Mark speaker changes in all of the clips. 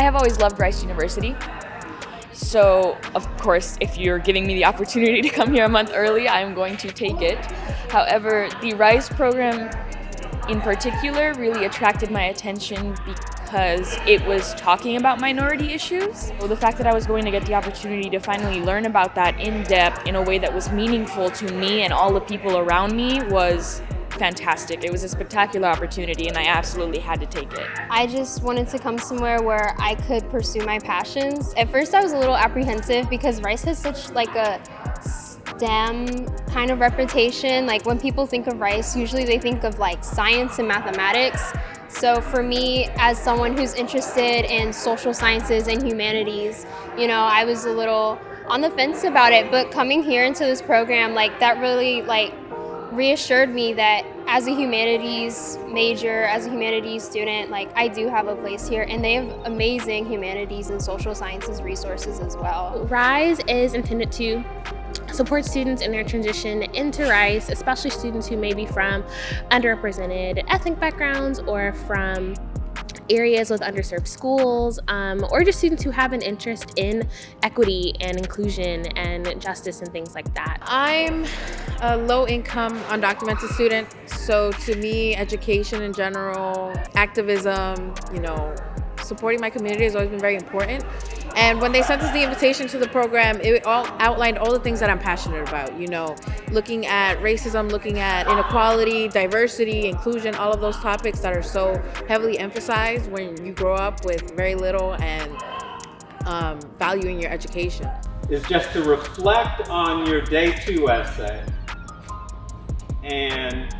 Speaker 1: I have always loved Rice University. So, of course, if you're giving me the opportunity to come here a month early, I'm going to take it. However, the Rice program in particular really attracted my attention because it was talking about minority issues. So the fact that I was going to get the opportunity to finally learn about that in depth in a way that was meaningful to me and all the people around me was fantastic. It was a spectacular opportunity and I absolutely had to take it.
Speaker 2: I just wanted to come somewhere where I could pursue my passions. At first I was a little apprehensive because Rice has such like a STEM kind of reputation. Like when people think of Rice, usually they think of like science and mathematics. So for me, as someone who's interested in social sciences and humanities, you know, I was a little on the fence about it, but coming here into this program, like that really like reassured me that as a humanities major, as a humanities student, like I do have a place here, and they have amazing humanities and social sciences resources as well.
Speaker 3: RISE is intended to support students in their transition into Rice, especially students who may be from underrepresented ethnic backgrounds or from areas with underserved schools, or just students who have an interest in equity and inclusion and justice and things like that.
Speaker 4: I'm a low-income, undocumented student, so to me, education in general, activism, you know, supporting my community has always been very important. And when they sent us the invitation to the program, it all outlined all the things that I'm passionate about, you know, looking at racism, looking at inequality, diversity, inclusion, all of those topics that are so heavily emphasized when you grow up with very little and valuing your education.
Speaker 5: Is just to reflect on your day 2 essay and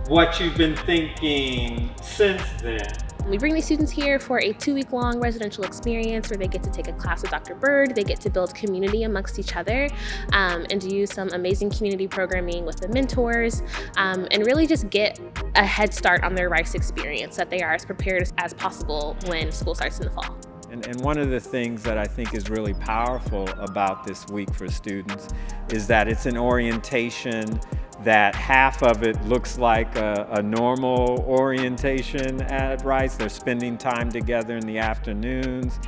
Speaker 5: what you've been thinking since then.
Speaker 3: We bring these students here for a 2-week-long residential experience where they get to take a class with Dr. Bird, they get to build community amongst each other, and do some amazing community programming with the mentors, and really just get a head start on their Rice experience so that they are as prepared as possible when school starts in the fall.
Speaker 6: And one of the things that I think is really powerful about this week for students is that it's an orientation that half of it looks like a normal orientation at Rice. They're spending time together in the afternoons.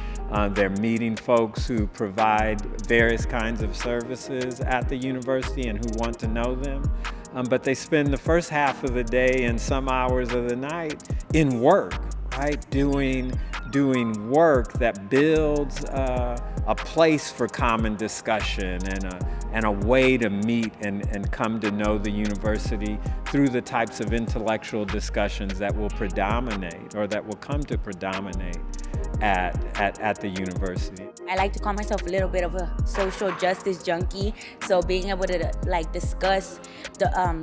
Speaker 6: They're meeting folks who provide various kinds of services at the university and who want to know them. But they spend the first half of the day and some hours of the night in work, right? Doing work that builds a place for common discussion and a way to meet and come to know the university through the types of intellectual discussions that will predominate or that will come to predominate at the university.
Speaker 7: I like to call myself a little bit of a social justice junkie, so being able to like discuss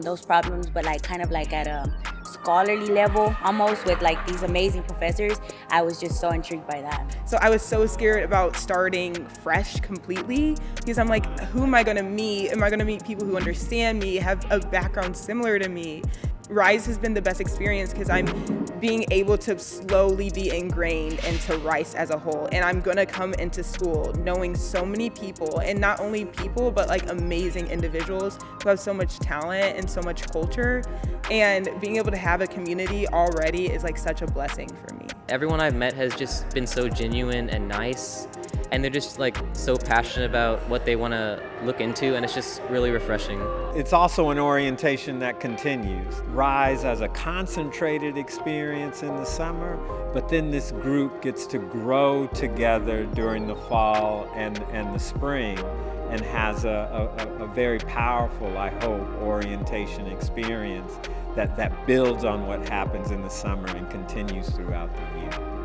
Speaker 7: those problems, but like kind of like at a scholarly level almost with like these amazing professors, I was just so intrigued by that.
Speaker 8: So I was so scared about starting fresh completely because I'm like, who am I gonna meet? Am I gonna meet people who understand me, have a background similar to me? Rice has been the best experience because I'm being able to slowly be ingrained into Rice as a whole. And I'm gonna come into school knowing so many people, and not only people, but like amazing individuals who have so much talent and so much culture. And being able to have a community already is like such a blessing for me.
Speaker 9: Everyone I've met has just been so genuine and nice, and they're just like so passionate about what they want to look into, and it's just really refreshing.
Speaker 6: It's also an orientation that continues. Rise as a concentrated experience in the summer, but then this group gets to grow together during the fall and the spring and has a very powerful, I hope, orientation experience that builds on what happens in the summer and continues throughout the year.